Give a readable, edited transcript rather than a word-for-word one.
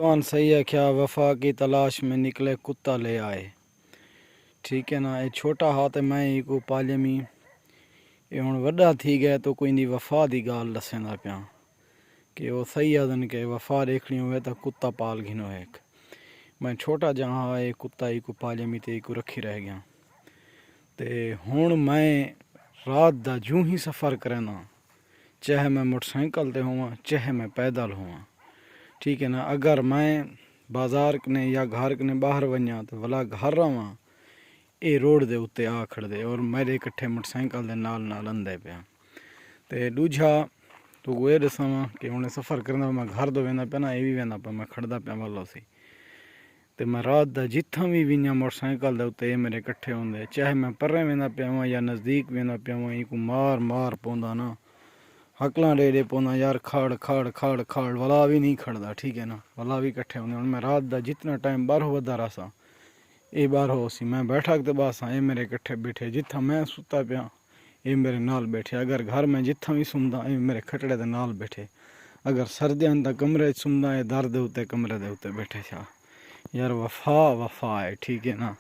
कौन सही है क्या, वफा की तलाश में निकले कुत्ता ले आए। ठीक है ना। ये छोटा हाथ है, मैं ही को पालियमी, ये हुण वड्डा थी गया तो कोई दी वफा दी गाल दसेंदा पिया कि वो सही आदन के वफा देखनी हुए तो कुत्ता पाल घिनो एक। मैं छोटा जहाँ ये कुत्ता ही को पालियमी ते को रखी रह गया। ते हुण मैं रात दा जूं ही सफ़र करना, चाहे मैं मोटरसाइकिल ते हुआ चाहे मैं पैदल हुआ। ठीक है ना। अगर मैं बाजार कने या घर कने बाहर वञा तो भला घर रहा ये रोड दे उत्ते आ खड़दे और मेरे कट्ठे मोटरसाइकिल दे नाल नाल अंदे पिया। ते दूजा तो ये दसां कि उन्हें सफ़र करना मैं घर दो वेंदा पिया ना, ये भी वेंदा पिया मैं खड़दा पिया वालो सी। ते मैं रात दा जित्थां भी विंजा मोटरसाइकिल दे उत्ते ये मेरे कट्ठे होंदे, चाहे मैं परें वेंदा पिया हुआ या नज़दीक वेंदा पिया हुआ, इनको मार मार पौंदा ना, हकलां डे डे पौंदा यार, खड़ खड़ खड़ खड़ वाला भी नहीं खड़दा। ठीक है ना। वाला भी कट्ठे होंदे। हुण मैं रात दा जितना टाइम बाहर वधा रहा सा ये बाहर हो सी, मैं बैठा के बास ये मेरे कट्ठे बैठे, जिथा मैं सुता पिया ये मेरे नाल बैठे। अगर घर में जिथा भी सुनदा ये मेरे खटड़े दे नाल बैठे। अगर सर्दियां दा कमरे सुनदा ये दर दे उत्ते कमरे दे उत्ते बैठे छा। यार वफा वफा है। ठीक है ना।